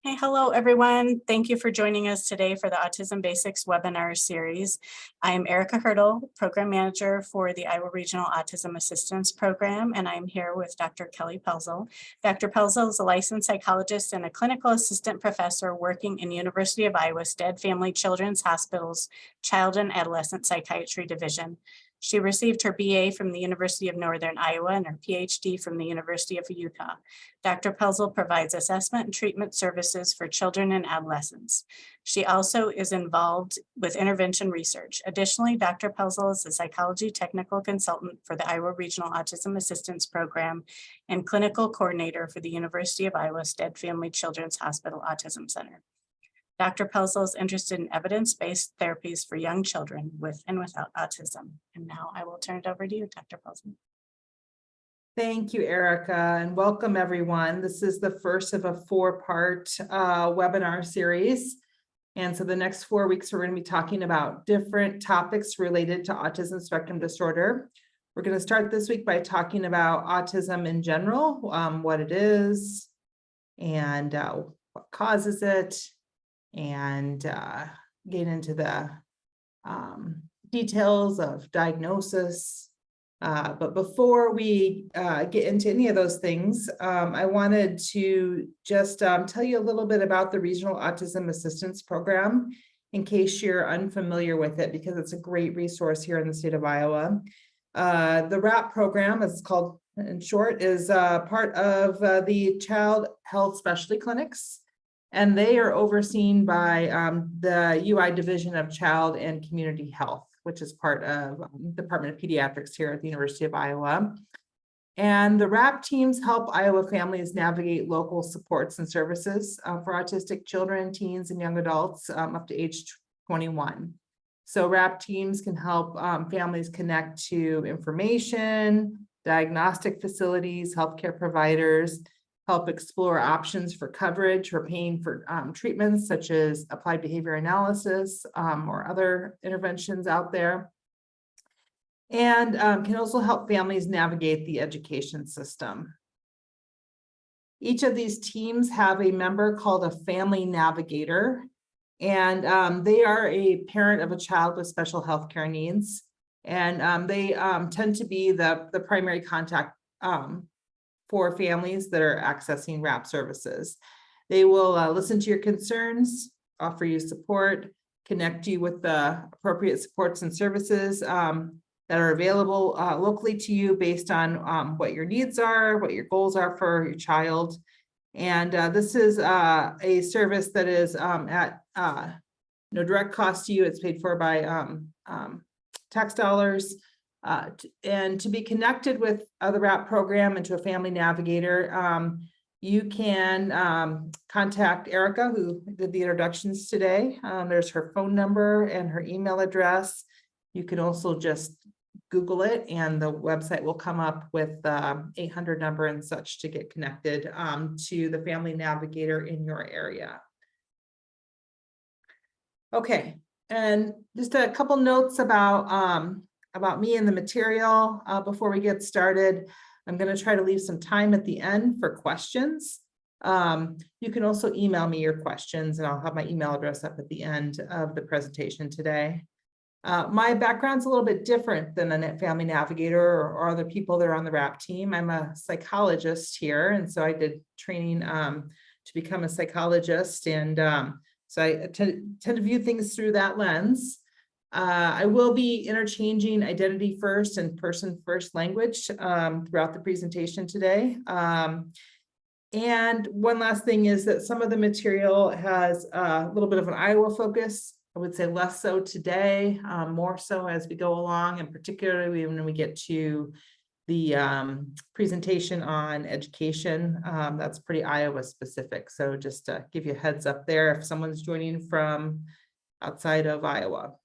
Hey, hello, everyone. Thank you for joining us today for the Autism Basics webinar series. I am Erica Hurdle, Program Manager for the Iowa Regional Autism Assistance Program, and I'm here with Dr. Kelly Pelzel. Dr. Pelzel is a licensed psychologist and a clinical assistant professor working in University of Iowa Stead Family Children's Hospital's Child and Adolescent Psychiatry Division. She received her BA from the University of Northern Iowa and her PhD from the University of Utah. Dr. Pelzel provides assessment and treatment services for children and adolescents. She also is involved with intervention research. Additionally, Dr. Pelzel is a psychology technical consultant for the Iowa Regional Autism Assistance Program and clinical coordinator for the University of Iowa Stead Family Children's Hospital Autism Center. Dr. Pelzel is interested in evidence-based therapies for young children with and without autism. And now I will turn it over to you, Dr. Pelzel. Thank you, Erica, and welcome everyone. This is the first of a four-part webinar series. And so the next 4 weeks, we're going to be talking about different topics related to autism spectrum disorder. We're going to start this week by talking about autism in general, what it is, and what causes it, and get into the details of diagnosis. But before we get into any of those things, I wanted to just tell you a little bit about the Regional Autism Assistance Program in case you're unfamiliar with it, because it's a great resource here in the state of Iowa. The RAP program, as it's called in short, is part of the Child Health Specialty Clinics, and they are overseen by the UI Division of Child and Community Health, which is part of Department of Pediatrics here at the University of Iowa. And the RAP teams help Iowa families navigate local supports and services for autistic children, teens, and young adults up to age 21. So RAP teams can help families connect to information, diagnostic facilities, healthcare providers, help explore options for coverage or paying for treatments such as applied behavior analysis or other interventions out there. And can also help families navigate the education system. Each of these teams have a member called a family navigator, and they are a parent of a child with special health care needs. And they tend to be the primary contact for families that are accessing RAP services. They will listen to your concerns, offer you support, connect you with the appropriate supports and services that are available locally to you based on what your needs are, what your goals are for your child. And this is a service that is at no direct cost to you. It's paid for by tax dollars. And to be connected with the RAP program and to a family navigator, you can contact Erica, who did the introductions today. There's her phone number and her email address. You can also just Google it, and the website will come up with the 800 number and such to get connected to the family navigator in your area. Okay, and just a couple notes about me and the material before we get started. I'm going to try to leave some time at the end for questions. You can also email me your questions, and I'll have my email address up at the end of the presentation today. My background's a little bit different than a family navigator or other people that are on the RAP team. I'm a psychologist here, and so I did training to become a psychologist, and so I tend to view things through that lens. I will be interchanging identity first and person first language throughout the presentation today. And one last thing is that some of the material has a little bit of an Iowa focus. I would say less so today, more so as we go along, and particularly when we get to the presentation on education. That's pretty Iowa specific. So just to give you a heads up there if someone's joining from outside of Iowa.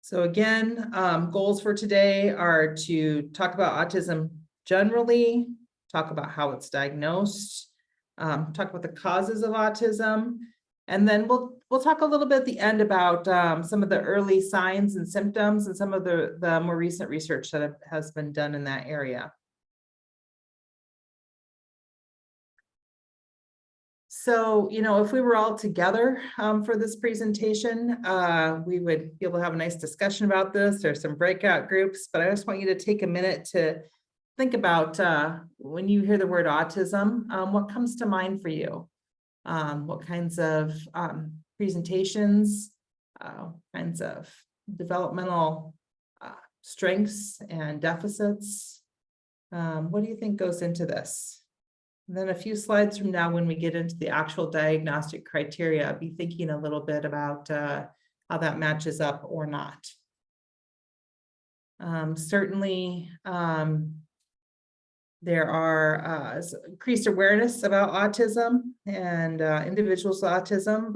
So again, goals for today are to talk about autism generally, talk about how it's diagnosed, talk about the causes of autism, and then we'll talk a little bit at the end about some of the early signs and symptoms and some of the more recent research that has been done in that area. So, if we were all together for this presentation, we would be able to have a nice discussion about this. There's some breakout groups, but I just want you to take a minute to think about when you hear the word autism, what comes to mind for you? What kinds of presentations, kinds of developmental strengths and deficits? What do you think goes into this? And then a few slides from now, when we get into the actual diagnostic criteria, I'll be thinking a little bit about how that matches up or not. Certainly, there are increased awareness about autism and individuals with autism,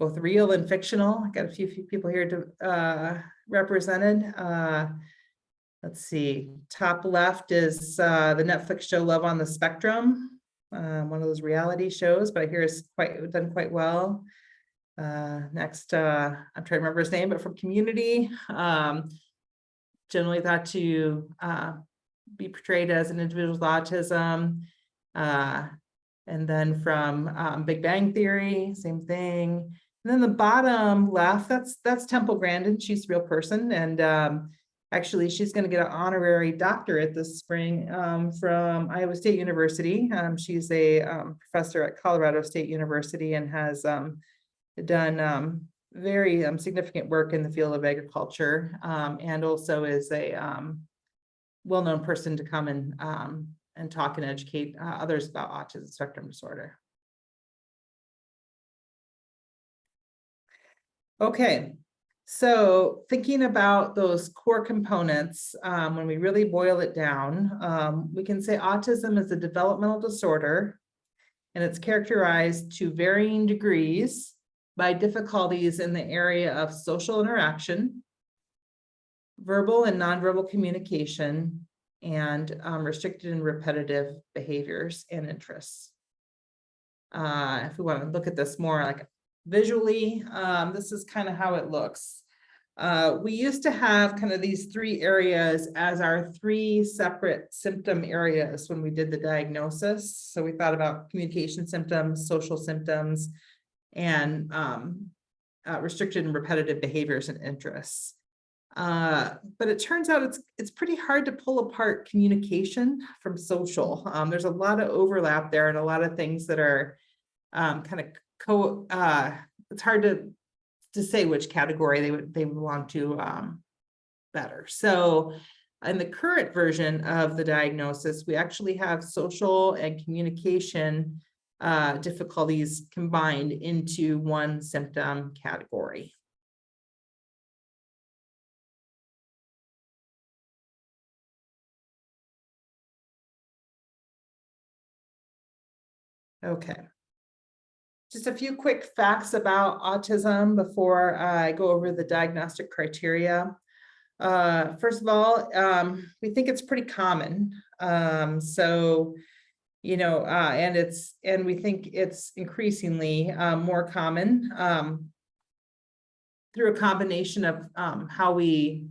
both real and fictional. I got a few people here to represented. Let's see, top left is the Netflix show Love on the Spectrum, one of those reality shows, but I hear it's done quite well. Next, I'm trying to remember his name, but from Community, generally thought to be portrayed as an individual with autism. And then from Big Bang Theory, same thing. And then the bottom left, that's Temple Grandin. She's a real person, and actually, she's going to get an honorary doctorate this spring from Iowa State University. She's a professor at Colorado State University and has done very significant work in the field of agriculture, and also is a well-known person to come and talk and educate others about autism spectrum disorder. Okay. So thinking about those core components, when we really boil it down, we can say autism is a developmental disorder, and it's characterized to varying degrees by difficulties in the area of social interaction, verbal and nonverbal communication, and restricted and repetitive behaviors and interests. If we want to look at this more like visually, this is kind of how it looks. We used to have kind of these three areas as our three separate symptom areas when we did the diagnosis. So we thought about communication symptoms, social symptoms, and restricted and repetitive behaviors and interests. But it turns out it's pretty hard to pull apart communication from social. There's a lot of overlap there and a lot of things that are kind of it's hard to say which category they would belong to better. So in the current version of the diagnosis, we actually have social and communication difficulties combined into one symptom category. Okay. Just a few quick facts about autism before I go over the diagnostic criteria. First of all, we think it's pretty common. So, and we think it's increasingly more common through a combination of how we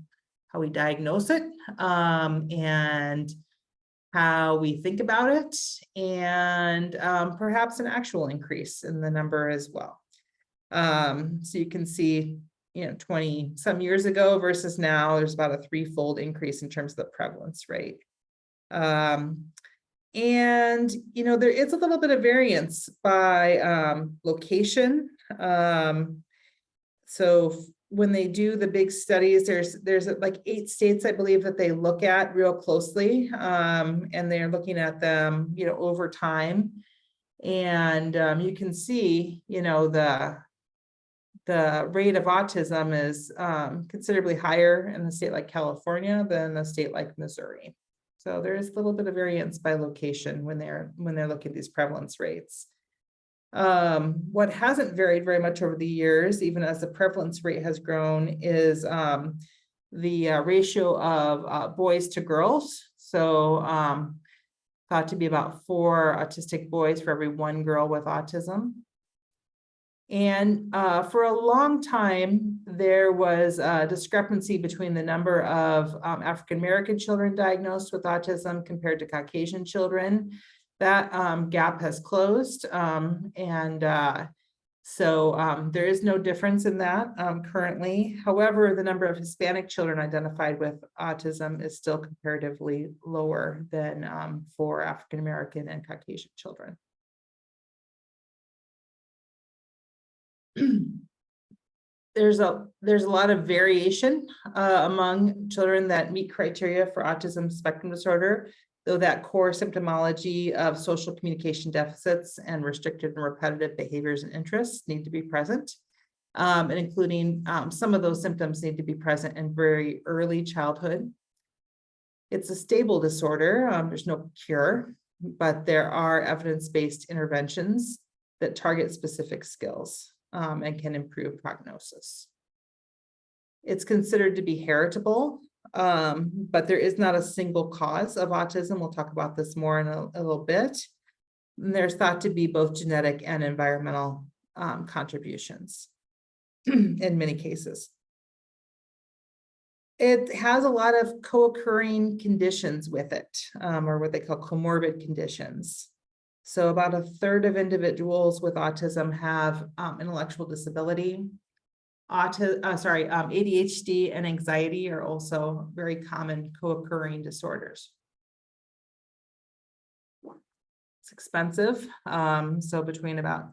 diagnose it and how we think about it, and perhaps an actual increase in the number as well. So you can see, 20 some years ago versus now, there's about a threefold increase in terms of the prevalence rate. And, there is a little bit of variance by location. So when they do the big studies, there's like 8 states, I believe, that they look at real closely, and they're looking at them, over time. And you can see, the rate of autism is considerably higher in a state like California than a state like Missouri. So there is a little bit of variance by location when they're looking at these prevalence rates. What hasn't varied very much over the years, even as the prevalence rate has grown, is the ratio of boys to girls. So thought to be about 4 autistic boys for every 1 girl with autism. And for a long time, there was a discrepancy between the number of African-American children diagnosed with autism compared to Caucasian children. That gap has closed, so there is no difference in that currently. However, the number of Hispanic children identified with autism is still comparatively lower than for African American and Caucasian children. There's a lot of variation among children that meet criteria for autism spectrum disorder, though that core symptomology of social communication deficits and restricted and repetitive behaviors and interests need to be present, and including some of those symptoms need to be present in very early childhood. It's a stable disorder. There's no cure, but there are evidence-based interventions that target specific skills and can improve prognosis. It's considered to be heritable, but there is not a single cause of autism. We'll talk about this more in a little bit. And there's thought to be both genetic and environmental contributions in many cases. It has a lot of co-occurring conditions with it, or what they call comorbid conditions. So about a third of individuals with autism have intellectual disability. ADHD and anxiety are also very common co-occurring disorders. It's expensive, so between about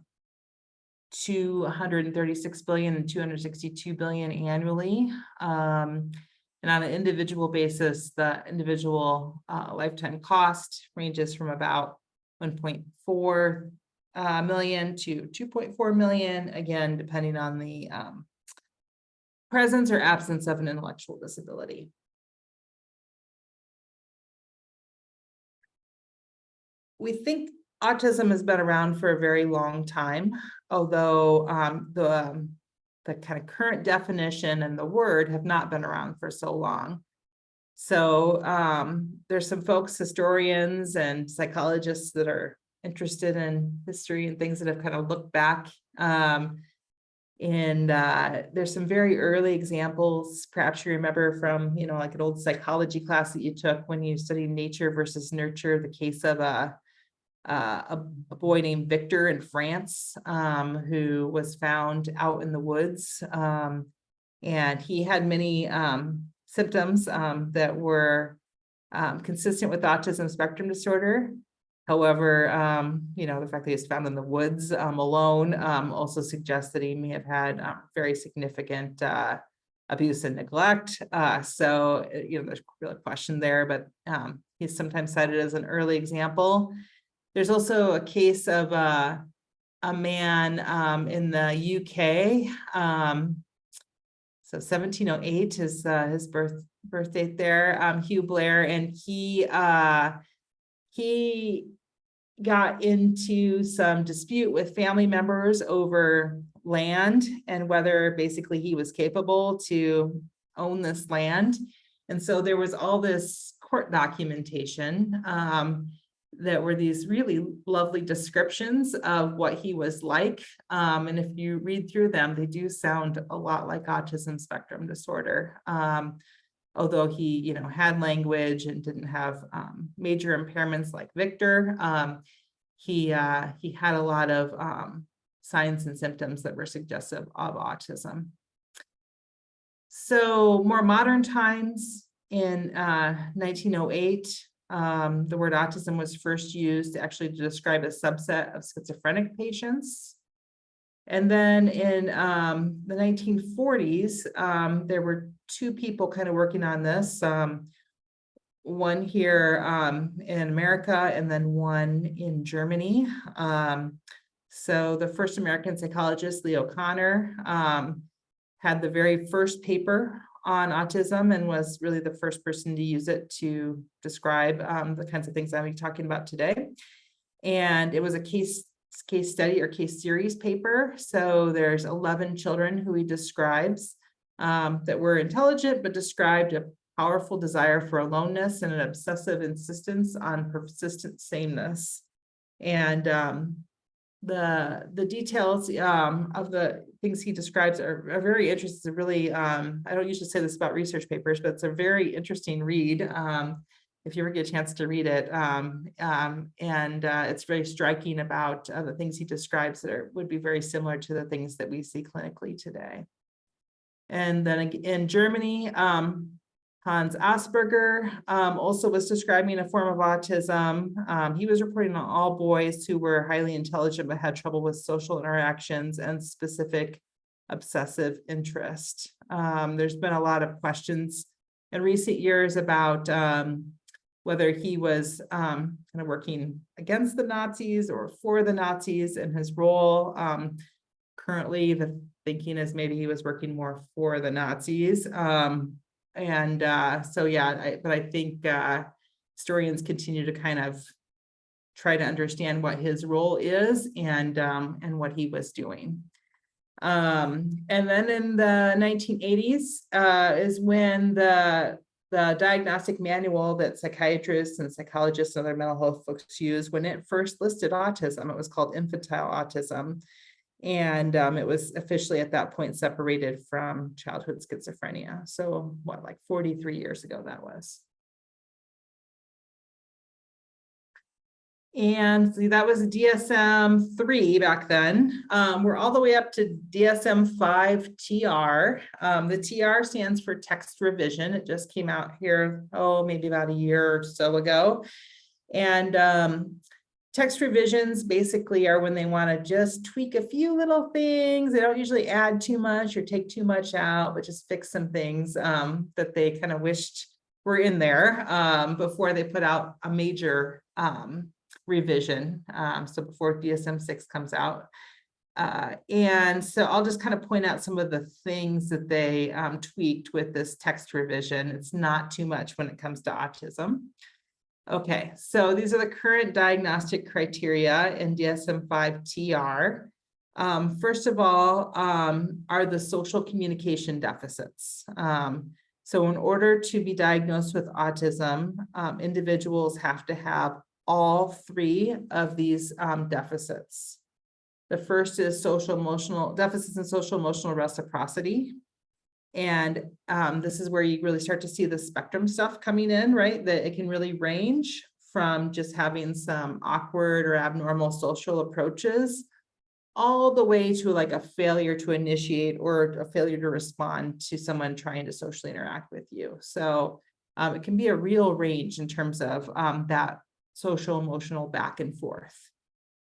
236 billion and 262 billion annually. And on an individual basis, the individual lifetime cost ranges from about 1.4 million to 2.4 million, again, depending on the presence or absence of an intellectual disability. We think autism has been around for a very long time, although the kind of current definition and the word have not been around for so long. So there's some folks, historians and psychologists that are interested in history and things that have kind of looked back. And there's some very early examples, perhaps you remember from, like an old psychology class that you took when you studied nature versus nurture, the case of a boy named Victor in France, who was found out in the woods. And he had many symptoms that were consistent with autism spectrum disorder. However, the fact that he was found in the woods alone also suggests that he may have had very significant abuse and neglect. So, there's really a question there, but he's sometimes cited as an early example. There's also a case of a man in the UK. So 1708 is his birth date there, Hugh Blair, and he got into some dispute with family members over land and whether basically he was capable to own this land. And so there was all this court documentation that were these really lovely descriptions of what he was like. And if you read through them, they do sound a lot like autism spectrum disorder. Although he, had language and didn't have major impairments like Victor, he had a lot of signs and symptoms that were suggestive of autism. So more modern times, in 1908, the word autism was first used actually to describe a subset of schizophrenic patients. And then in the 1940s, there were two people kind of working on this, one here in America and then one in Germany. So the first American psychologist, Leo Kanner, had the very first paper on autism and was really the first person to use it to describe the kinds of things I'll be talking about today. And it was a case study or case series paper. So there's 11 children who he describes that were intelligent, but described a powerful desire for aloneness and an obsessive insistence on persistent sameness. And the details of the things he describes are very interesting. Really, I don't usually say this about research papers, but it's a very interesting read. if you ever get a chance to read it. It's very striking about the things he describes that would be very similar to the things that we see clinically today. And then in Germany, Hans Asperger also was describing a form of autism. He was reporting on all boys who were highly intelligent but had trouble with social interactions and specific obsessive interest. There's been a lot of questions in recent years about whether he was kind of working against the Nazis or for the Nazis in his role. Currently, the thinking is maybe he was working more for the Nazis. But I think historians continue to kind of try to understand what his role is and what he was doing. And then in the 1980s is when the diagnostic manual that psychiatrists and psychologists and other mental health folks use, when it first listed autism, it was called infantile autism. And it was officially at that point separated from childhood schizophrenia. So what, like 43 years ago that was. And see, that was DSM-3 back then. We're all the way up to DSM-5 TR. The TR stands for text revision. It just came out here, maybe about a year or so ago. And text revisions basically are when they want to just tweak a few little things. They don't usually add too much or take too much out, but just fix some things that they kind of wished were in there before they put out a major revision. So before DSM-6 comes out. And so I'll just kind of point out some of the things that they tweaked with this text revision. It's not too much when it comes to autism. Okay, so these are the current diagnostic criteria in DSM-5 TR. First of all, are the social communication deficits. So in order to be diagnosed with autism, individuals have to have all three of these deficits. The first is social emotional deficits in social emotional reciprocity. And this is where you really start to see the spectrum stuff coming in, right? That it can really range from just having some awkward or abnormal social approaches all the way to like a failure to initiate or a failure to respond to someone trying to socially interact with you. So it can be a real range in terms of that social emotional back and forth.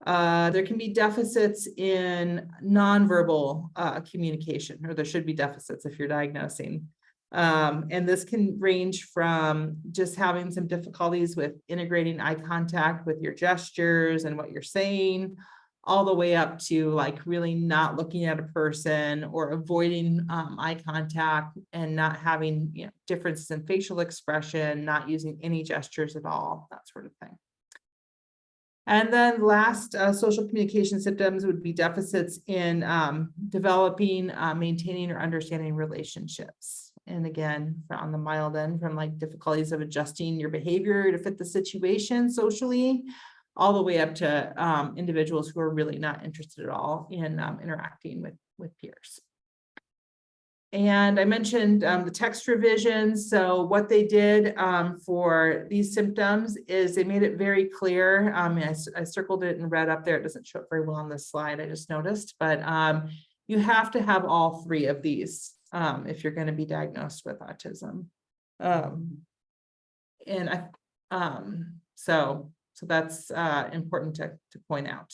There can be deficits in nonverbal communication, or there should be deficits if you're diagnosing. And this can range from just having some difficulties with integrating eye contact with your gestures and what you're saying, all the way up to like really not looking at a person or avoiding eye contact and not having differences in facial expression, not using any gestures at all, that sort of thing. And then last social communication symptoms would be deficits in developing, maintaining or understanding relationships. And again, on the mild end, from like difficulties of adjusting your behavior to fit the situation socially, all the way up to individuals who are really not interested at all in interacting with peers. And I mentioned the text revisions. So what they did for these symptoms is they made it very clear. I circled it in red up there. It doesn't show up very well on this slide, I just noticed, but you have to have all three of these if you're going to be diagnosed with autism. So that's important to point out.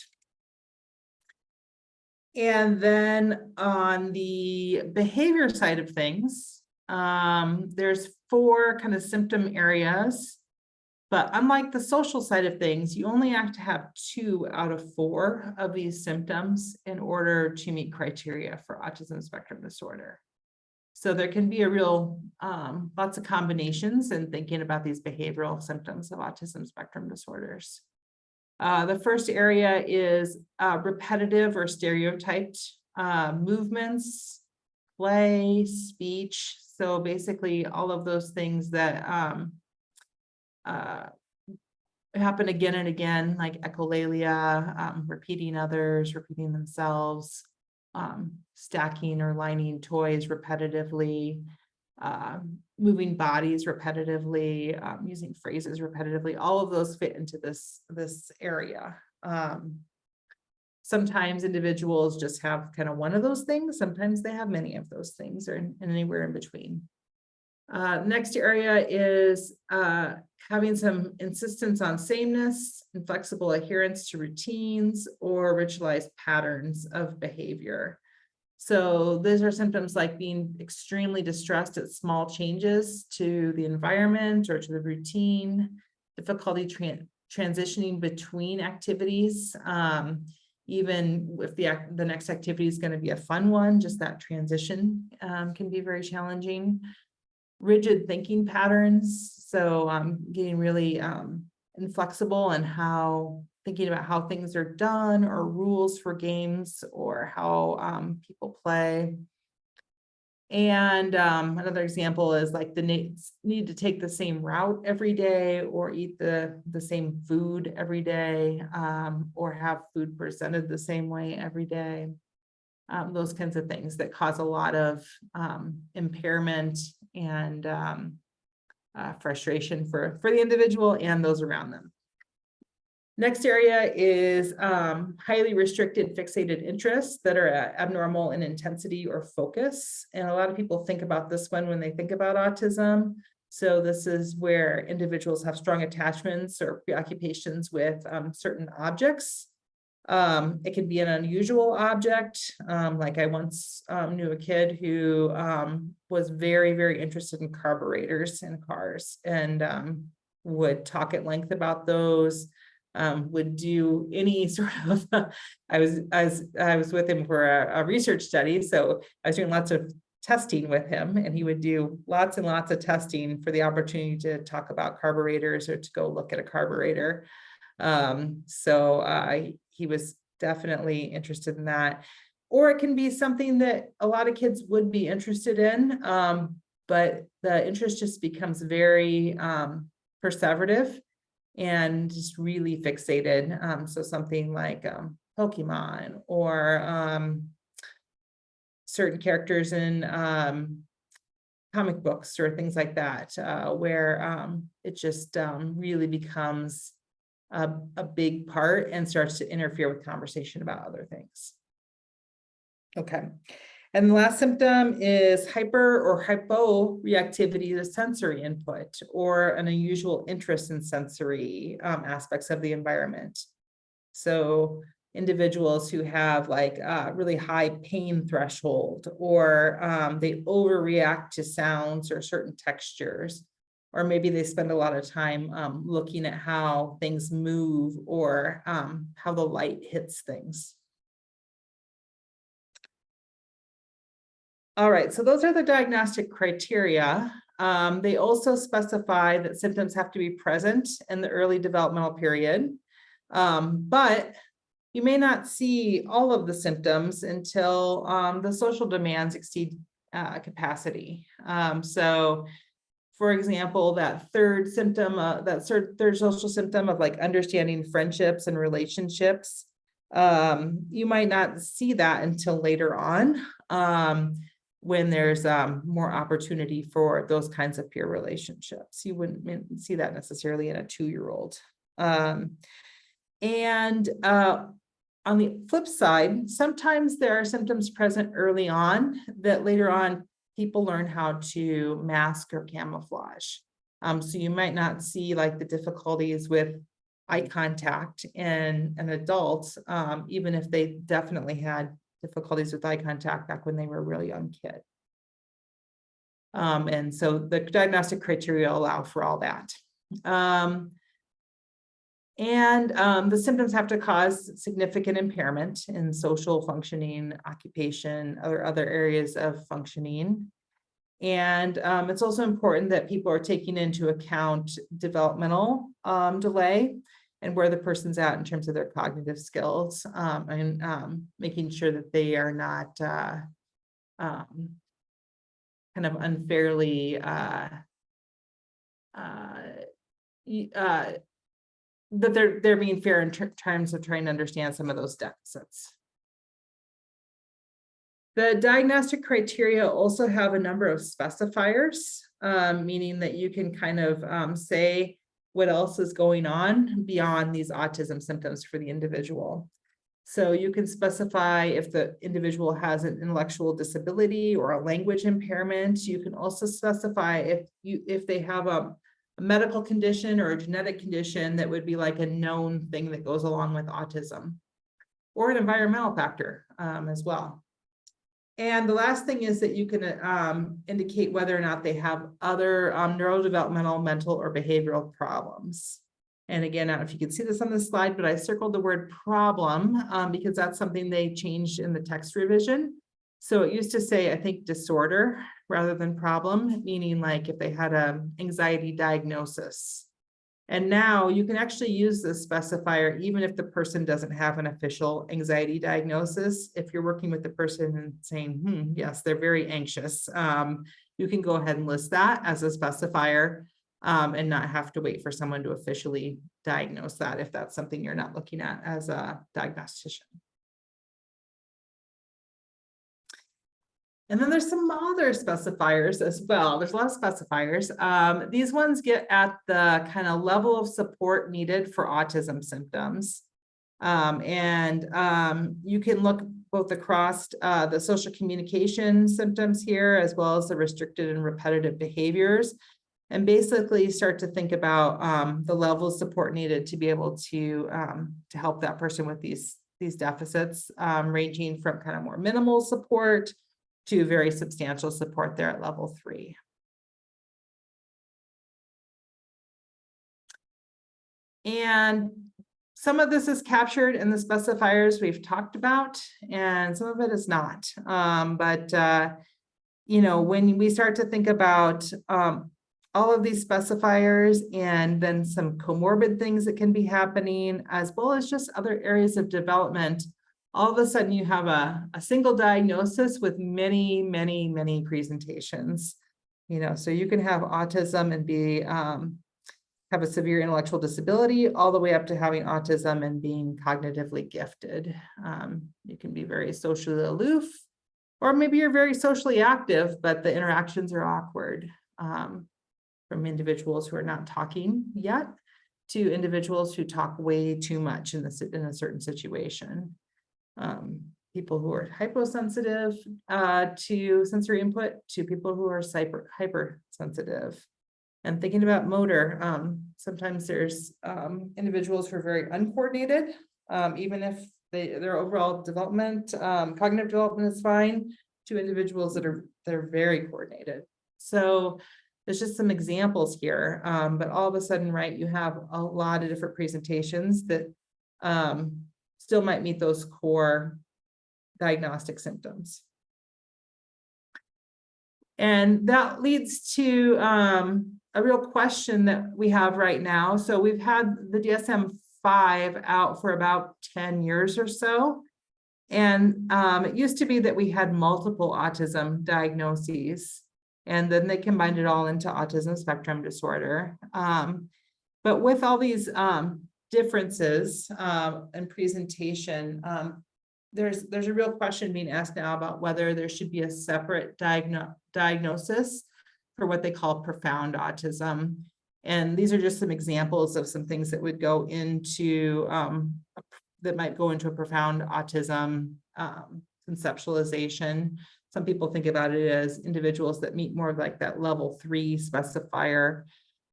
And then on the behavior side of things, there's 4 kind of symptom areas, but unlike the social side of things, you only have to have 2 out of 4 of these symptoms in order to meet criteria for autism spectrum disorder. So there can be a real, lots of combinations in thinking about these behavioral symptoms of autism spectrum disorders. The first area is repetitive or stereotyped movements, play, speech. So basically all of those things that happen again and again, like echolalia, repeating others, repeating themselves, stacking or lining toys repetitively. moving bodies repetitively, using phrases repetitively. All of those fit into this area. Sometimes individuals just have kind of one of those things. Sometimes they have many of those things, or anywhere in between. Next area is having some insistence on sameness and flexible adherence to routines or ritualized patterns of behavior. So those are symptoms like being extremely distressed at small changes to the environment or to the routine, difficulty transitioning between activities, even if the next activity is going to be a fun one, just that transition can be very challenging. Rigid thinking patterns, so getting really inflexible and thinking about how things are done, or rules for games, or how people play. And another example is like the need to take the same route every day, or eat the same food every day, or have food presented the same way every day. Those kinds of things that cause a lot of impairment and frustration for the individual and those around them. Next area is highly restricted fixated interests that are abnormal in intensity or focus. And a lot of people think about this one when they think about autism. So this is where individuals have strong attachments or preoccupations with certain objects. It can be an unusual object. Like I once knew a kid who was very, very interested in carburetors in cars, and would talk at length about those. Would do any sort of, I was with him for a research study. So I was doing lots of testing with him, and he would do lots and lots of testing for the opportunity to talk about carburetors or to go look at a carburetor. So he was definitely interested in that. Or it can be something that a lot of kids would be interested in, but the interest just becomes very perseverative and just really fixated. So something like Pokemon, or certain characters in comic books or things like that, where it just really becomes a big part and starts to interfere with conversation about other things. Okay. And the last symptom is hyper or hyporeactivity to sensory input, or an unusual interest in sensory aspects of the environment. So individuals who have like really high pain threshold, or they overreact to sounds or certain textures, or maybe they spend a lot of time looking at how things move, or how the light hits things. All right, so those are the diagnostic criteria. They also specify that symptoms have to be present in the early developmental period, but you may not see all of the symptoms until the social demands exceed capacity. So, for example, that third symptom, third social symptom of like understanding friendships and relationships, you might not see that until later on, when there's more opportunity for those kinds of peer relationships. You wouldn't see that necessarily in a 2-year-old. And on the flip side, sometimes there are symptoms present early on that later on people learn how to mask or camouflage. So you might not see like the difficulties with eye contact in an adult, even if they definitely had difficulties with eye contact back when they were a really young kid. And so the diagnostic criteria allow for all that. The symptoms have to cause significant impairment in social functioning, occupation, or other areas of functioning. And it's also important that people are taking into account developmental delay and where the person's at in terms of their cognitive skills, and making sure that they are not kind of unfairly that they're being fair in terms of trying to understand some of those deficits. The diagnostic criteria also have a number of specifiers, meaning that you can kind of say what else is going on beyond these autism symptoms for the individual. So you can specify if the individual has an intellectual disability or a language impairment. You can also specify if they have a medical condition or a genetic condition that would be like a known thing that goes along with autism, or an environmental factor as well. And the last thing is that you can indicate whether or not they have other neurodevelopmental, mental, or behavioral problems. And again, I don't know if you can see this on the slide, but I circled the word problem because that's something they changed in the text revision. So it used to say, I think, disorder rather than problem, meaning like if they had an anxiety diagnosis. And now you can actually use this specifier even if the person doesn't have an official anxiety diagnosis. If you're working with the person and saying, yes, they're very anxious, you can go ahead and list that as a specifier and not have to wait for someone to officially diagnose that if that's something you're not looking at as a diagnostician. And then there's some other specifiers as well. There's a lot of specifiers. These ones get at the kind of level of support needed for autism symptoms. You can look both across the social communication symptoms here, as well as the restricted and repetitive behaviors, and basically start to think about the level of support needed to be able to help that person with these deficits, ranging from kind of more minimal support to very substantial support there at level 3. And some of this is captured in the specifiers we've talked about, and some of it is not. You know, when we start to think about all of these specifiers and then some comorbid things that can be happening, as well as just other areas of development, all of a sudden you have a single diagnosis with many, many, many presentations. You know, so you can have autism and be have a severe intellectual disability, all the way up to having autism and being cognitively gifted. You can be very socially aloof, or maybe you're very socially active, but the interactions are awkward. From individuals who are not talking yet to individuals who talk way too much in a certain situation. People who are hyposensitive to sensory input to people who are hypersensitive. And thinking about motor, sometimes there's individuals who are very uncoordinated, even if their overall development, cognitive development is fine, to individuals that are very coordinated. So there's just some examples here, but all of a sudden, right, you have a lot of different presentations that still might meet those core diagnostic symptoms. And that leads to a real question that we have right now. So we've had the DSM-5 out for about 10 years or so. And it used to be that we had multiple autism diagnoses, and then they combined it all into autism spectrum disorder. But with all these differences in presentation, there's a real question being asked now about whether there should be a separate diagnosis for what they call profound autism. And these are just some examples of some things that would go into that might go into a profound autism conceptualization. Some people think about it as individuals that meet more of like that level 3 specifier.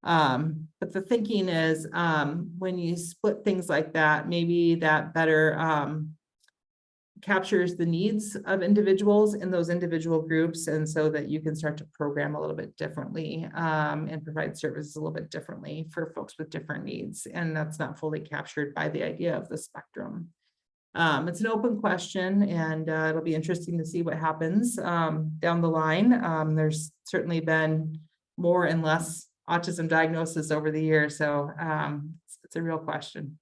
But the thinking is when you split things like that, maybe that better captures the needs of individuals in those individual groups, and so that you can start to program a little bit differently and provide services a little bit differently for folks with different needs. And that's not fully captured by the idea of the spectrum. It's an open question, and it'll be interesting to see what happens down the line. There's certainly been more and less autism diagnosis over the years, so it's a real question.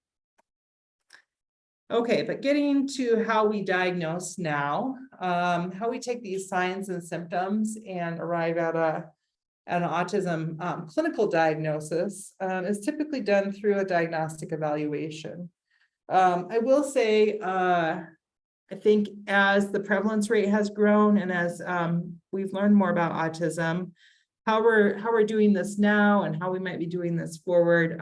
Okay, but getting to how we diagnose now, how we take these signs and symptoms and arrive at an autism clinical diagnosis is typically done through a diagnostic evaluation. I will say I think as the prevalence rate has grown and as we've learned more about autism, how we're doing this now and how we might be doing this forward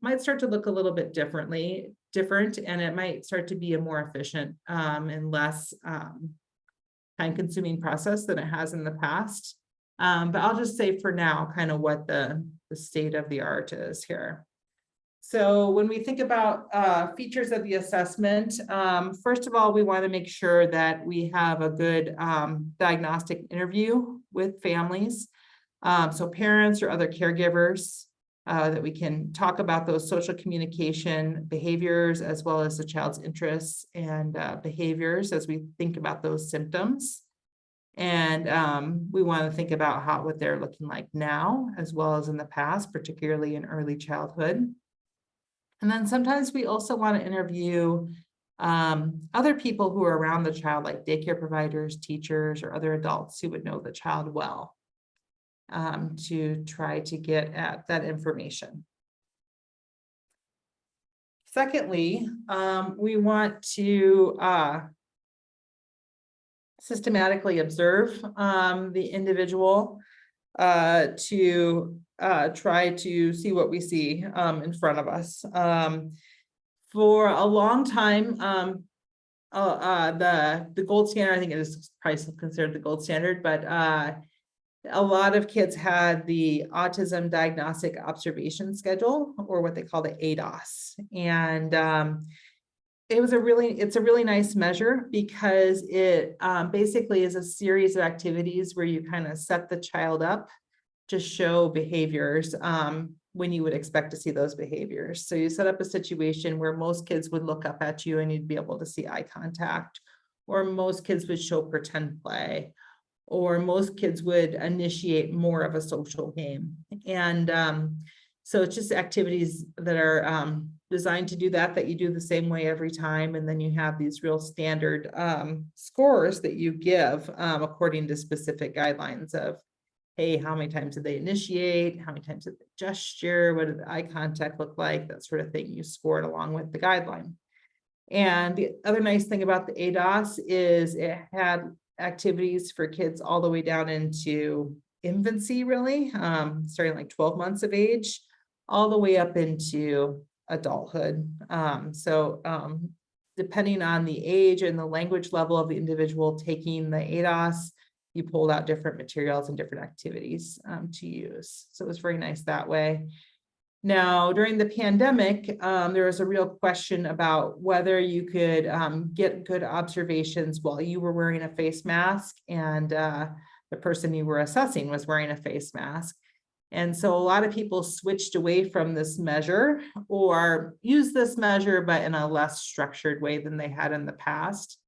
might start to look a little bit different, and it might start to be a more efficient and less time-consuming process than it has in the past. But I'll just say for now, kind of what the state of the art is here. So when we think about features of the assessment, first of all, we want to make sure that we have a good diagnostic interview with families. So parents or other caregivers, that we can talk about those social communication behaviors as well as the child's interests and behaviors as we think about those symptoms. And we want to think about what they're looking like now as well as in the past, particularly in early childhood. And then sometimes we also want to interview other people who are around the child, like daycare providers, teachers, or other adults who would know the child well, to try to get at that information. Secondly, we want to systematically observe the individual to try to see what we see in front of us. For a long time, the gold standard, I think it is probably considered the gold standard, but a lot of kids had the Autism Diagnostic Observation Schedule, or what they call the ADOS. And it's a really nice measure because it basically is a series of activities where you kind of set the child up to show behaviors when you would expect to see those behaviors. So you set up a situation where most kids would look up at you and you'd be able to see eye contact, or most kids would show pretend play, or most kids would initiate more of a social game. And so it's just activities that are designed to do that you do the same way every time. And then you have these real standard scores that you give according to specific guidelines of, hey, how many times did they initiate? How many times did they gesture? What did the eye contact look like? That sort of thing you scored along with the guideline. And the other nice thing about the ADOS is it had activities for kids all the way down into infancy, really, starting like 12 months of age, all the way up into adulthood. Depending on the age and the language level of the individual taking the ADOS, you pulled out different materials and different activities to use. So it was very nice that way. Now, during the pandemic, there was a real question about whether you could get good observations while you were wearing a face mask and the person you were assessing was wearing a face mask. And so a lot of people switched away from this measure or used this measure, but in a less structured way than they had in the past.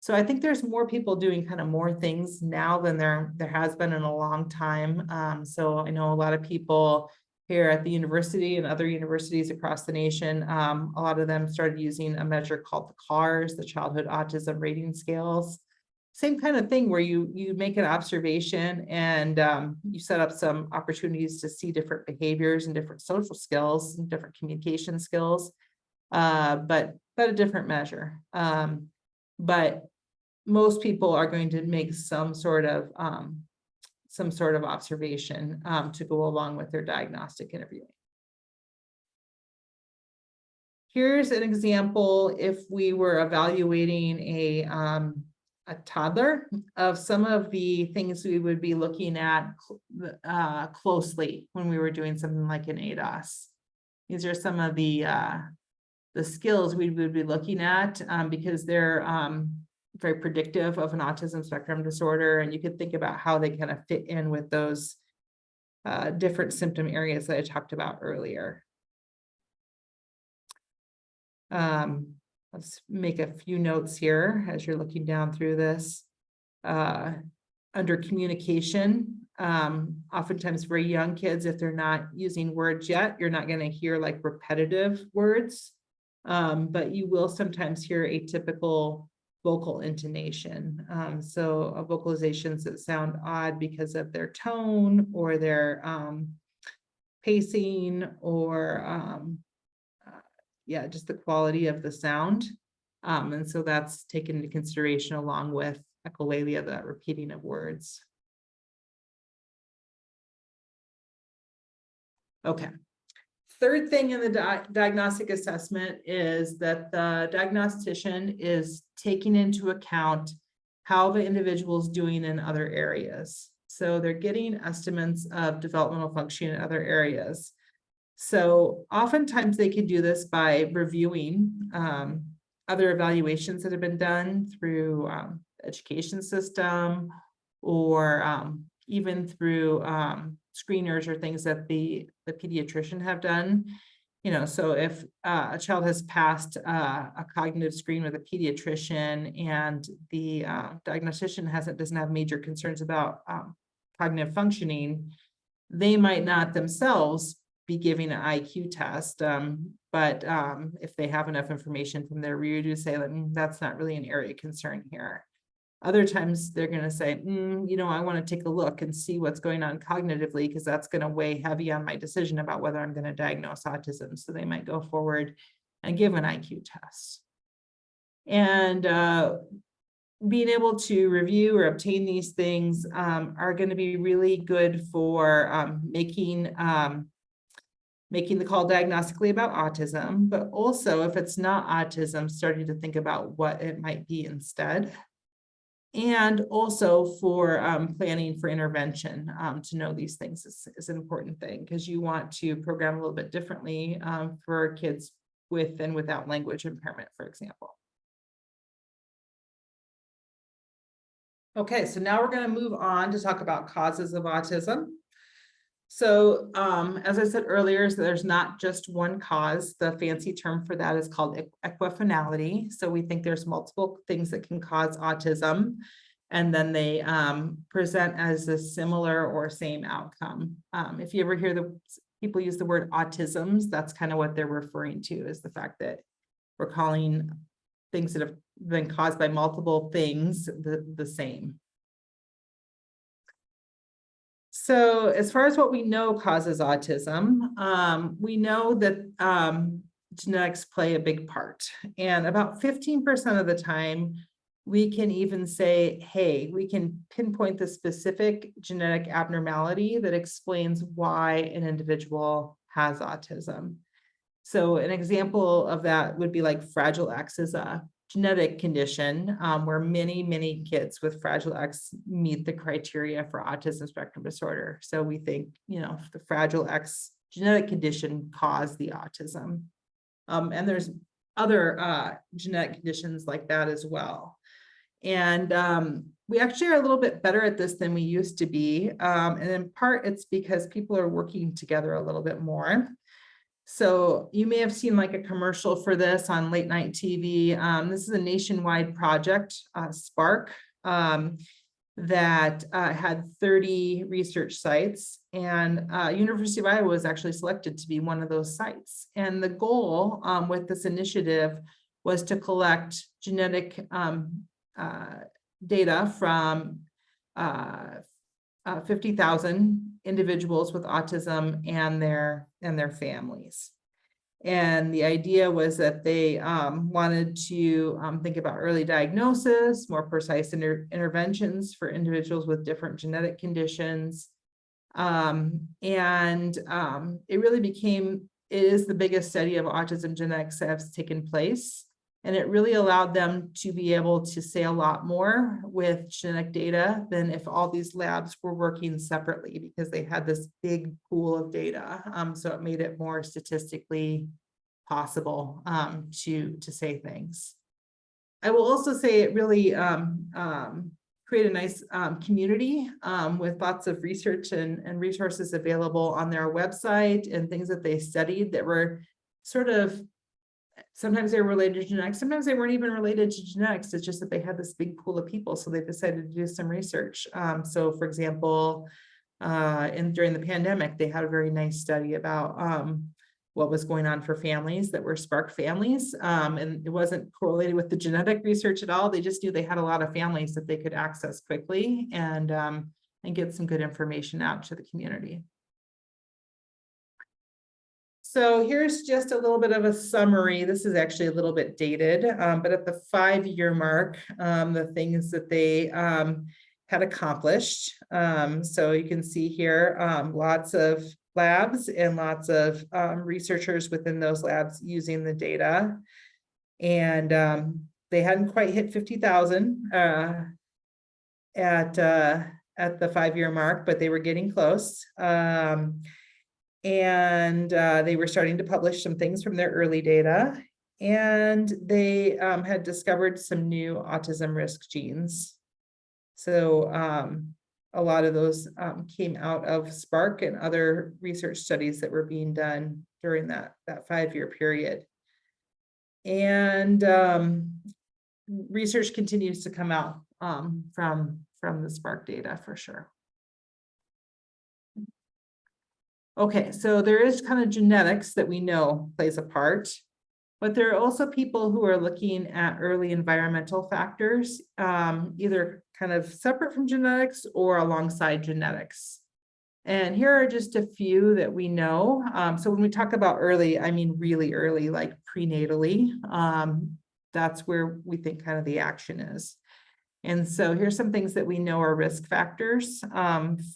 So I think there's more people doing kind of more things now than there has been in a long time. So I know a lot of people here at the university and other universities across the nation, a lot of them started using a measure called the CARS, the Childhood Autism Rating Scales. Same kind of thing where you make an observation and you set up some opportunities to see different behaviors and different social skills and different communication skills, but a different measure. But most people are going to make some sort of observation to go along with their diagnostic interviewing. Here's an example if we were evaluating a toddler of some of the things we would be looking at closely when we were doing something like an ADOS. These are some of the skills we would be looking at because they're very predictive of an autism spectrum disorder, and you could think about how they kind of fit in with those different symptom areas that I talked about earlier. Let's make a few notes here as you're looking down through this. Under communication, oftentimes for young kids, if they're not using words yet, you're not going to hear like repetitive words, but you will sometimes hear atypical vocal intonation. So vocalizations that sound odd because of their tone or their pacing or just the quality of the sound. And so that's taken into consideration along with echolalia, that repeating of words. Okay. Third thing in the diagnostic assessment is that the diagnostician is taking into account how the individual is doing in other areas. So they're getting estimates of developmental functioning in other areas. So oftentimes they can do this by reviewing other evaluations that have been done through the education system, or even through screeners or things that the pediatrician have done. You know, so if a child has passed a cognitive screen with a pediatrician and the diagnostician doesn't have major concerns about cognitive functioning, they might not themselves be giving an IQ test, but if they have enough information from their review to say that's not really an area of concern here. Other times they're going to say, you know, I want to take a look and see what's going on cognitively, because that's going to weigh heavy on my decision about whether I'm going to diagnose autism. So they might go forward and give an IQ test. And being able to review or obtain these things are going to be really good for making the call diagnostically about autism, but also if it's not autism, starting to think about what it might be instead. And also for planning for intervention, to know these things is an important thing, because you want to program a little bit differently for kids with and without language impairment, for example. Okay, so now we're going to move on to talk about causes of autism. So as I said earlier, so there's not just one cause. The fancy term for that is called equifinality. So we think there's multiple things that can cause autism, and then they present as a similar or same outcome. If you ever hear the people use the word autisms, that's kind of what they're referring to, is the fact that we're calling things that have been caused by multiple things the same. So as far as what we know causes autism, we know that genetics play a big part. And about 15% of the time, we can even say, hey, we can pinpoint the specific genetic abnormality that explains why an individual has autism. So an example of that would be like Fragile X is a genetic condition where many kids with Fragile X meet the criteria for autism spectrum disorder. So we think, you know, the Fragile X genetic condition caused the autism. And there's other genetic conditions like that as well. And we actually are a little bit better at this than we used to be. And in part, it's because people are working together a little bit more. So you may have seen like a commercial for this on late night TV. This is a nationwide project, Spark, that had 30 research sites, and University of Iowa was actually selected to be one of those sites. And the goal with this initiative was to collect genetic data from 50,000 individuals with autism and their families. And the idea was that they wanted to think about early diagnosis, more precise interventions for individuals with different genetic conditions. It really is the biggest study of autism genetics that has taken place. And it really allowed them to be able to say a lot more with genetic data than if all these labs were working separately, because they had this big pool of data. So it made it more statistically possible to say things. I will also say it really created a nice community with lots of research and resources available on their website, and things that they studied that were sort of, sometimes they were related to genetics, sometimes they weren't even related to genetics. It's just that they had this big pool of people, so they decided to do some research. So for example, during the pandemic, they had a very nice study about what was going on for families that were Spark families. And it wasn't correlated with the genetic research at all. They just knew they had a lot of families that they could access quickly and get some good information out to the community. So here's just a little bit of a summary. This is actually a little bit dated, but at the 5-year mark, the things that they had accomplished. So you can see here, lots of labs and lots of researchers within those labs using the data. And they hadn't quite hit 50,000 at the 5-year mark, but they were getting close. And they were starting to publish some things from their early data. And they had discovered some new autism risk genes. So a lot of those came out of Spark and other research studies that were being done during that 5-year period. And research continues to come out from the Spark data for sure. Okay, so there is kind of genetics that we know plays a part, but there are also people who are looking at early environmental factors, either kind of separate from genetics or alongside genetics. And here are just a few that we know. So when we talk about early, I mean really early, like prenatally. That's where we think kind of the action is. And so here's some things that we know are risk factors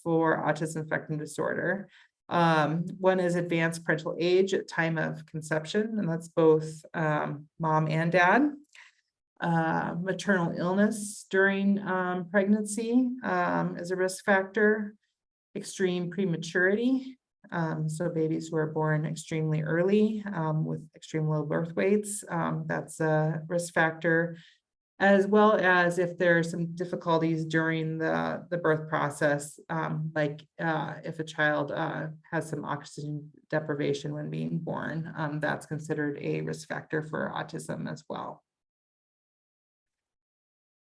for autism spectrum disorder. One is advanced parental age at time of conception, and that's both mom and dad. Maternal illness during pregnancy is a risk factor. Extreme prematurity, so babies who are born extremely early with extreme low birth weights, that's a risk factor, as well as if there are some difficulties during the birth process, like if a child has some oxygen deprivation when being born, that's considered a risk factor for autism as well.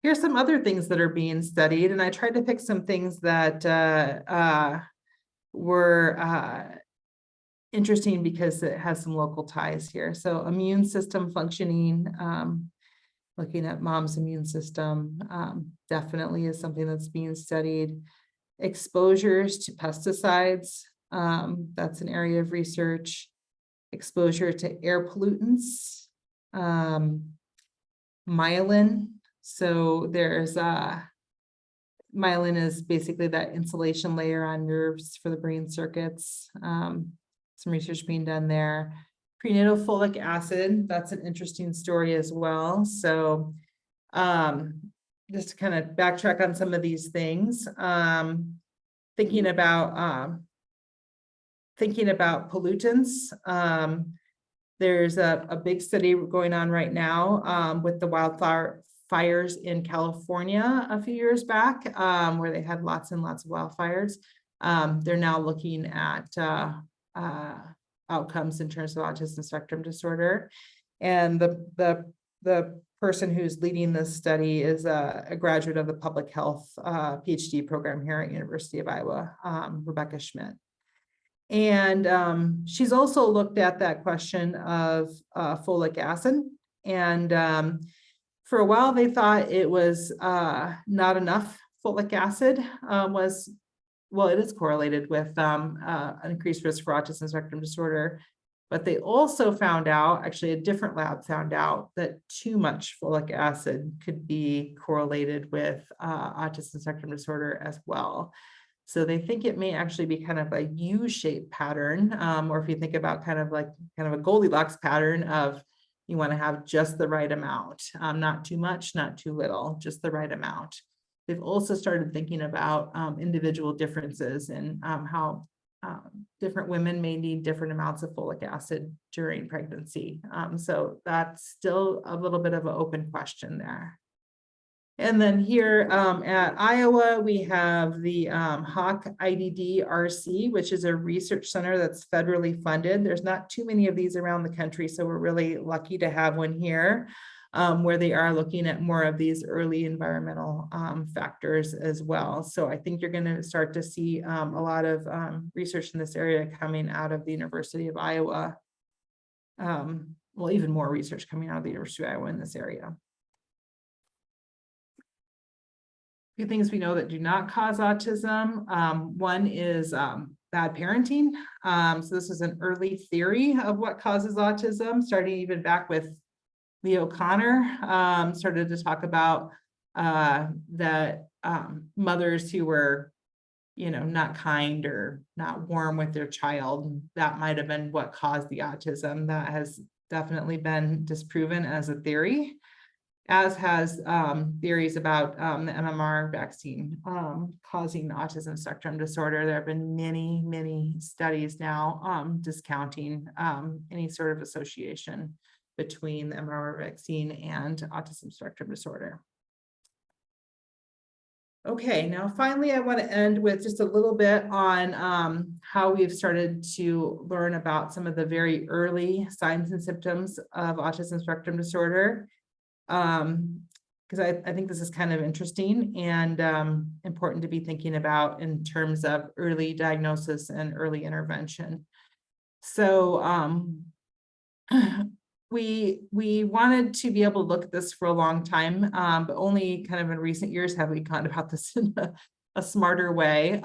Here's some other things that are being studied, and I tried to pick some things that were interesting because it has some local ties here. So immune system functioning, looking at mom's immune system definitely is something that's being studied. Exposures to pesticides, that's an area of research. Exposure to air pollutants, myelin. So there's myelin is basically that insulation layer on nerves for the brain circuits. Some research being done there. Prenatal folic acid, that's an interesting story as well. So just to kind of backtrack on some of these things, thinking about pollutants. There's a big study going on right now with the wildfires in California a few years back, where they had lots and lots of wildfires. They're now looking at outcomes in terms of autism spectrum disorder. And the person who's leading this study is a graduate of the public health PhD program here at University of Iowa, Rebecca Schmidt. And she's also looked at that question of folic acid. And for a while, they thought it was not enough folic acid well, it is correlated with an increased risk for autism spectrum disorder. But they also found out, actually a different lab found out, that too much folic acid could be correlated with autism spectrum disorder as well. So they think it may actually be kind of a U-shaped pattern, or if you think about kind of a Goldilocks pattern of you want to have just the right amount, not too much, not too little, just the right amount. They've also started thinking about individual differences and how different women may need different amounts of folic acid during pregnancy. So that's still a little bit of an open question there. And then here at Iowa, we have the Hawk IDD RC, which is a research center that's federally funded. There's not too many of these around the country, so we're really lucky to have one here. Where they are looking at more of these early environmental factors as well. So I think you're going to start to see a lot of research in this area coming out of the University of Iowa. Well, even more research coming out of the University of Iowa in this area. A few things we know that do not cause autism. One is bad parenting. So this is an early theory of what causes autism, starting even back with Leo Connor, started to talk about that mothers who were, not kind or not warm with their child, that might have been what caused the autism. That has definitely been disproven as a theory, as has theories about the MMR vaccine causing autism spectrum disorder. There have been many, many studies now discounting any sort of association between the MMR vaccine and autism spectrum disorder. Okay, now finally, I want to end with just a little bit on how we've started to learn about some of the very early signs and symptoms of autism spectrum disorder. Because I think this is kind of interesting and important to be thinking about in terms of early diagnosis and early intervention. So we wanted to be able to look at this for a long time, but only kind of in recent years have we gone about this in a smarter way.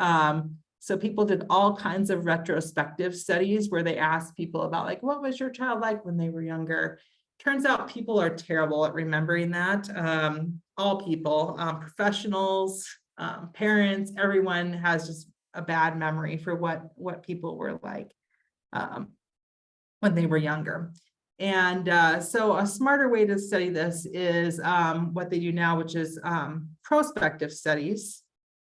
So people did all kinds of retrospective studies where they asked people about, like, what was your child like when they were younger? Turns out people are terrible at remembering that. All people, professionals, parents, everyone has just a bad memory for what people were like when they were younger. And so a smarter way to study this is what they do now, which is prospective studies.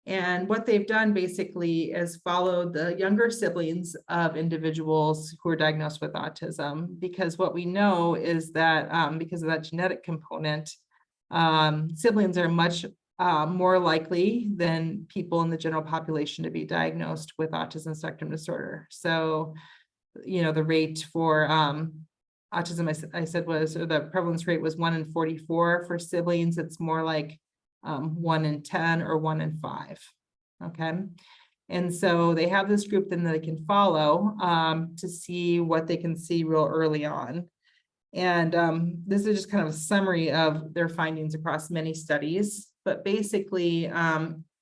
And what they've done basically is follow the younger siblings of individuals who are diagnosed with autism, because what we know is that because of that genetic component, siblings are much more likely than people in the general population to be diagnosed with autism spectrum disorder. So, the rate for autism, I said was, or the prevalence rate was 1 in 44 for siblings. It's more like 1 in 10 or 1 in 5. Okay. And so they have this group then that they can follow to see what they can see real early on. And this is just kind of a summary of their findings across many studies. But basically,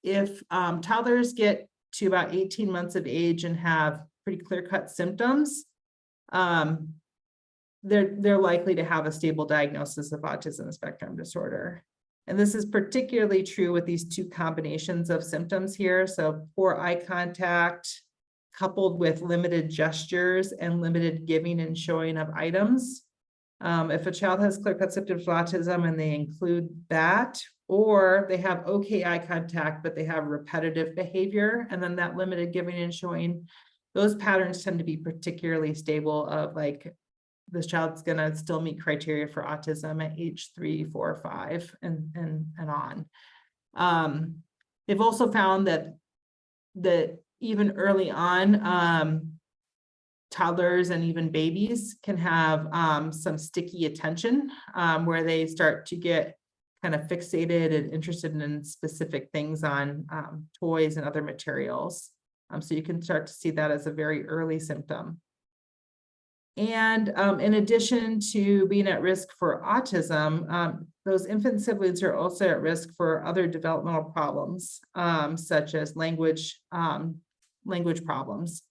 if toddlers get to about 18 months of age and have pretty clear-cut symptoms, they're likely to have a stable diagnosis of autism spectrum disorder. And this is particularly true with these two combinations of symptoms here. So poor eye contact coupled with limited gestures and limited giving and showing of items. If a child has clear-cut symptoms of autism and they include that, or they have okay eye contact, but they have repetitive behavior, and then that limited giving and showing, those patterns tend to be particularly stable of, like, this child's going to still meet criteria for autism at age 3, 4, 5, and on. They've also found that even early on, toddlers and even babies can have some sticky attention where they start to get kind of fixated and interested in specific things on toys and other materials. So you can start to see that as a very early symptom. And in addition to being at risk for autism, those infant siblings are also at risk for other developmental problems, such as language problems.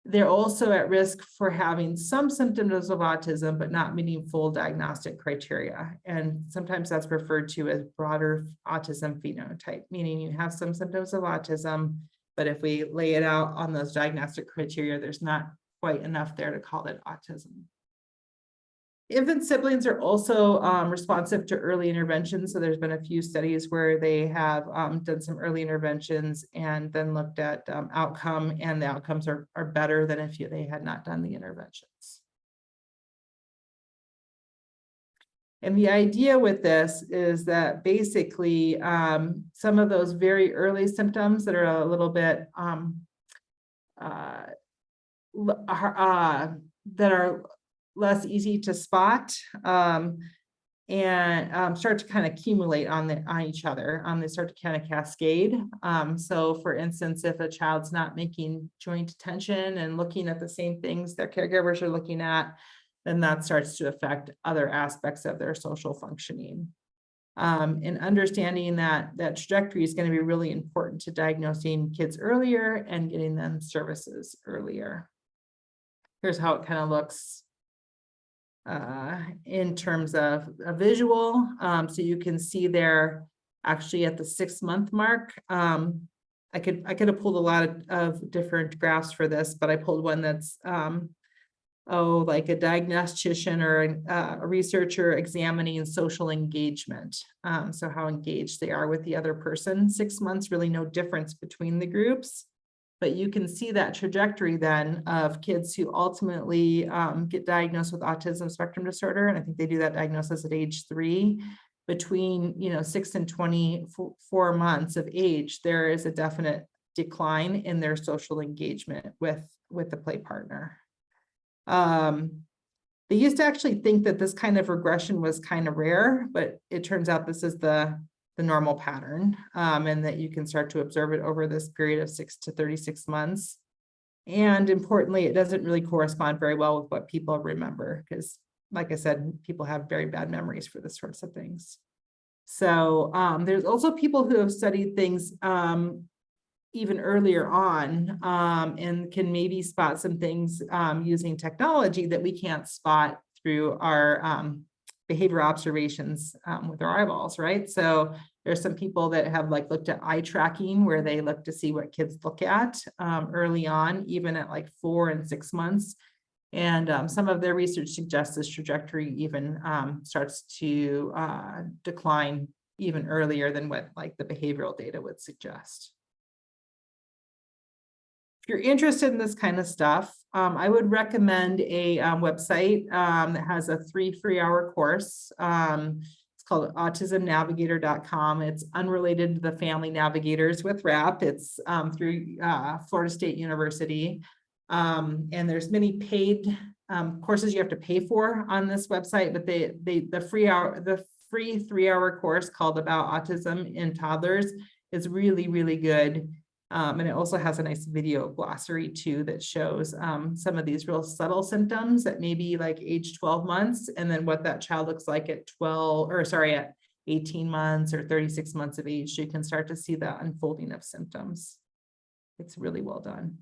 They're also at risk for having some symptoms of autism, but not meeting full diagnostic criteria. And sometimes that's referred to as broader autism phenotype, meaning you have some symptoms of autism, but if we lay it out on those diagnostic criteria, there's not quite enough there to call it autism. Infant siblings are also responsive to early interventions. So there's been a few studies where they have done some early interventions and then looked at outcome, and the outcomes are better than if they had not done the interventions. And the idea with this is that basically some of those very early symptoms that are a little bit that are less easy to spot and start to kind of accumulate on each other. They start to kind of cascade. So for instance, if a child's not making joint attention and looking at the same things their caregivers are looking at, then that starts to affect other aspects of their social functioning. And understanding that trajectory is going to be really important to diagnosing kids earlier and getting them services earlier. Here's how it kind of looks in terms of a visual. So you can see there actually at the 6-month mark. I could have pulled a lot of different graphs for this, but I pulled one that's like a diagnostician or a researcher examining social engagement. So how engaged they are with the other person. 6 months, really no difference between the groups. But you can see that trajectory then of kids who ultimately get diagnosed with autism spectrum disorder. And I think they do that diagnosis at age 3. Between 6 and 24 months of age, there is a definite decline in their social engagement with the play partner. They used to actually think that this kind of regression was kind of rare, but it turns out this is the normal pattern, and that you can start to observe it over this period of 6 to 36 months. And importantly, it doesn't really correspond very well with what people remember, because like I said, people have very bad memories for this sorts of things. So there's also people who have studied things even earlier on, and can maybe spot some things using technology that we can't spot through our behavior observations with our eyeballs, right? So there's some people that have looked at eye tracking, where they look to see what kids look at early on, even at 4 and 6 months. And some of their research suggests this trajectory even starts to decline even earlier than what the behavioral data would suggest. If you're interested in this kind of stuff, I would recommend a website that has a 3 free-hour course. It's called autismnavigator.com. It's unrelated to the Family Navigators with RAP. It's through Florida State University. And there's many paid courses you have to pay for on this website, but the free 3-hour course called About Autism in Toddlers is really, really good. And it also has a nice video glossary too that shows some of these real subtle symptoms at maybe age 12 months, and then what that child looks like at 18 months or 36 months of age. So you can start to see the unfolding of symptoms. It's really well done.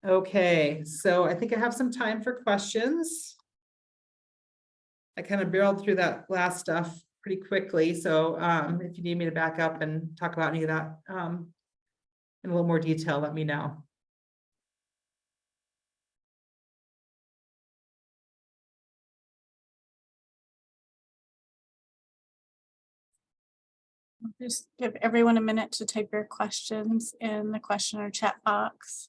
Okay, so I think I have some time for questions. I kind of barreled through that last stuff pretty quickly. So if you need me to back up and talk about any of that in a little more detail, let me know. Just give everyone a minute to type your questions in the question or chat box.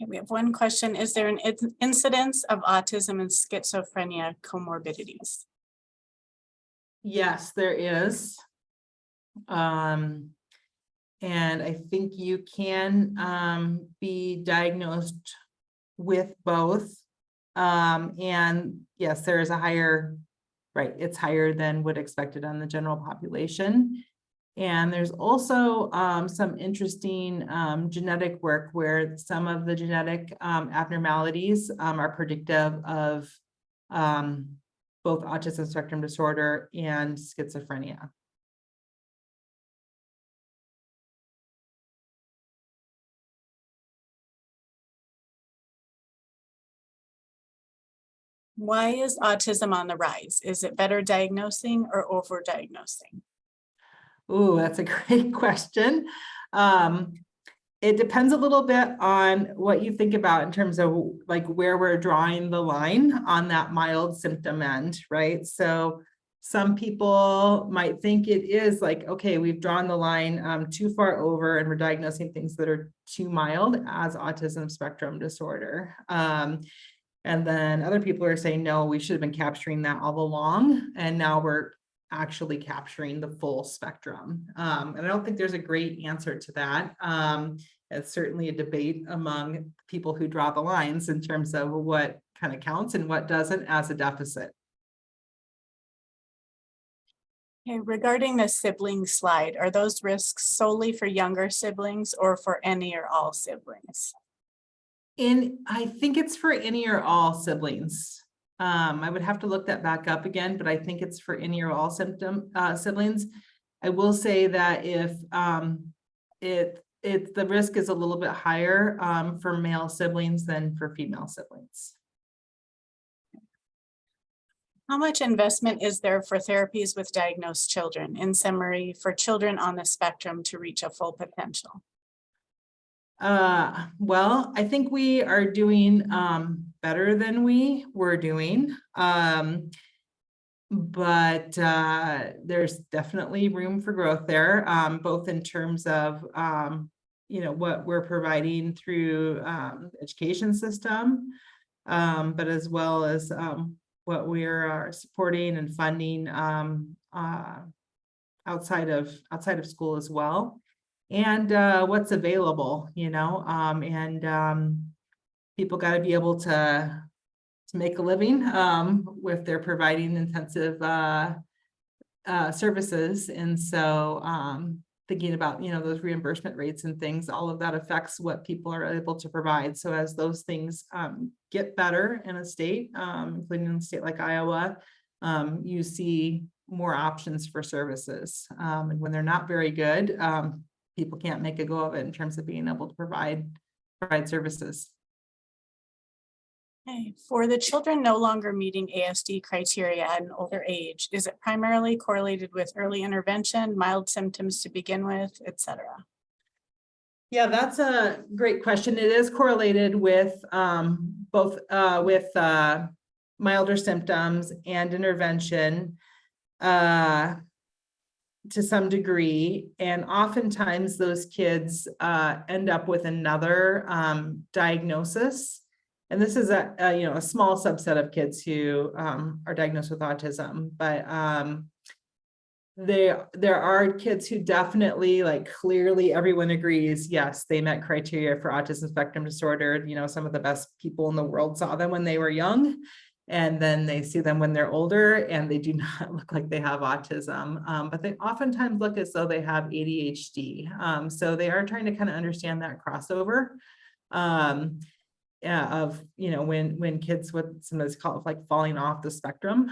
Okay, we have one question. Is there an incidence of autism and schizophrenia comorbidities? Yes, there is. And I think you can be diagnosed with both. And yes, there is a higher, right, it's higher than what expected on the general population. And there's also some interesting genetic work where some of the genetic abnormalities are predictive of both autism spectrum disorder and schizophrenia. Why is autism on the rise? Is it better diagnosing or overdiagnosing? Ooh, that's a great question. It depends a little bit on what you think about in terms of where we're drawing the line on that mild symptom end, right? So some people might think it is okay, we've drawn the line too far over and we're diagnosing things that are too mild as autism spectrum disorder. And then other people are saying, no, we should have been capturing that all along. And now we're actually capturing the full spectrum. And I don't think there's a great answer to that. It's certainly a debate among people who draw the lines in terms of what kind of counts and what doesn't as a deficit. Okay, regarding the sibling slide, are those risks solely for younger siblings or for any or all siblings? I think it's for any or all siblings. I would have to look that back up again, but I think it's for any or all siblings. I will say that if the risk is a little bit higher for male siblings than for female siblings. How much investment is there for therapies with diagnosed children? In summary, for children on the spectrum to reach a full potential? Well, I think we are doing better than we were doing. But there's definitely room for growth there, both in terms of what we're providing through education system, but as well as what we are supporting and funding outside of school as well, and what's available, and people got to be able to make a living if they're providing intensive services. And so thinking about, those reimbursement rates and things, all of that affects what people are able to provide. So as those things get better in a state, including in a state like Iowa, you see more options for services. And when they're not very good, people can't make a go of it in terms of being able to provide services. Okay. For the children no longer meeting ASD criteria at an older age, is it primarily correlated with early intervention, mild symptoms to begin with, etc.? Yeah, that's a great question. It is correlated with both with milder symptoms and intervention to some degree. And oftentimes those kids end up with another diagnosis. And this is a small subset of kids who are diagnosed with autism, but there are kids who definitely, like, clearly everyone agrees, yes, they met criteria for autism spectrum disorder. Some of the best people in the world saw them when they were young, and then they see them when they're older and they do not look like they have autism, but they oftentimes look as though they have ADHD. So they are trying to kind of understand that crossover. Of when kids with some of this called like falling off the spectrum,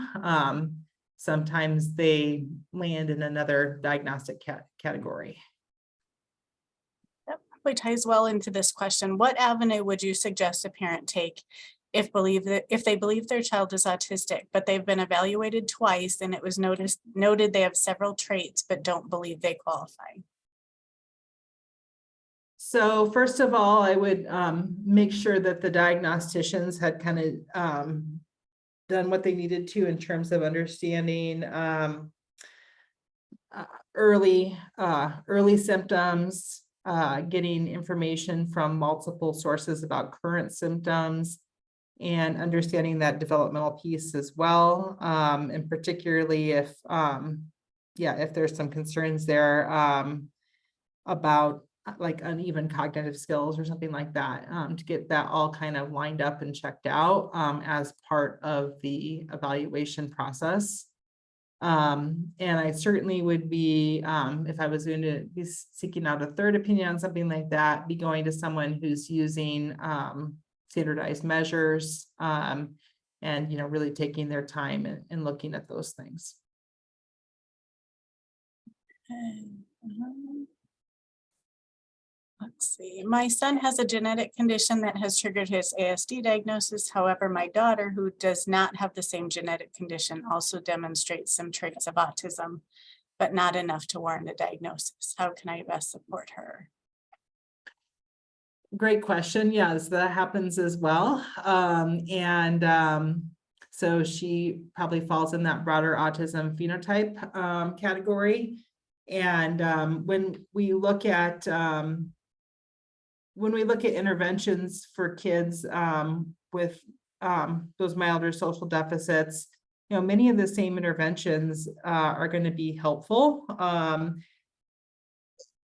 sometimes they land in another diagnostic category. That probably ties well into this question. What avenue would you suggest a parent take if they believe their child is autistic, but they've been evaluated twice and it was noted they have several traits but don't believe they qualify? So first of all, I would make sure that the diagnosticians had kind of done what they needed to in terms of understanding early symptoms, getting information from multiple sources about current symptoms, and understanding that developmental piece as well. And particularly if there's some concerns there about like uneven cognitive skills or something like that, to get that all kind of lined up and checked out as part of the evaluation process. And I certainly would be, if I was going to be seeking out a third opinion on something like that, be going to someone who's using standardized measures and really taking their time and looking at those things. Let's see. My son has a genetic condition that has triggered his ASD diagnosis. However, my daughter, who does not have the same genetic condition, also demonstrates some traits of autism, but not enough to warrant a diagnosis. How can I best support her? Great question. Yes, that happens as well. So she probably falls in that broader autism phenotype category. And when we look at interventions for kids with those milder social deficits, many of the same interventions are going to be helpful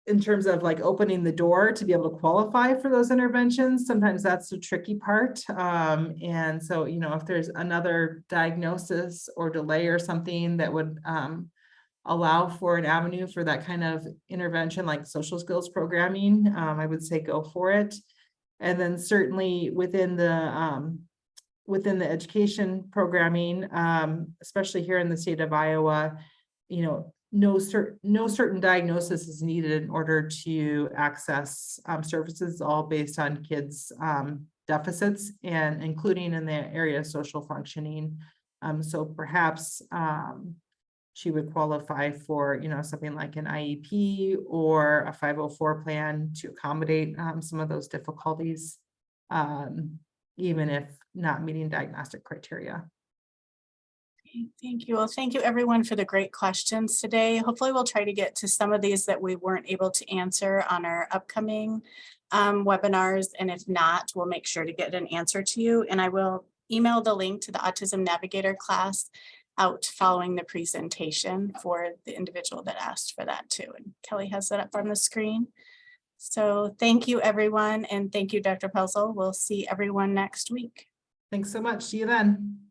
in terms of like opening the door to be able to qualify for those interventions. Sometimes that's the tricky part. And so, if there's another diagnosis or delay or something that would allow for an avenue for that kind of intervention, like social skills programming, I would say go for it. And then certainly within the education programming, especially here in the state of Iowa, no certain diagnosis is needed in order to access services, all based on kids' deficits, and including in the area of social functioning. So perhaps she would qualify for, something like an IEP or a 504 plan to accommodate some of those difficulties, even if not meeting diagnostic criteria. Thank you. Well, thank you everyone for the great questions today. Hopefully we'll try to get to some of these that we weren't able to answer on our upcoming webinars. And if not, we'll make sure to get an answer to you. And I will email the link to the Autism Navigator class out following the presentation for the individual that asked for that too. And Kelly has that up on the screen. So thank you everyone. And thank you, Dr. Pelzel. We'll see everyone next week. Thanks so much. See you then.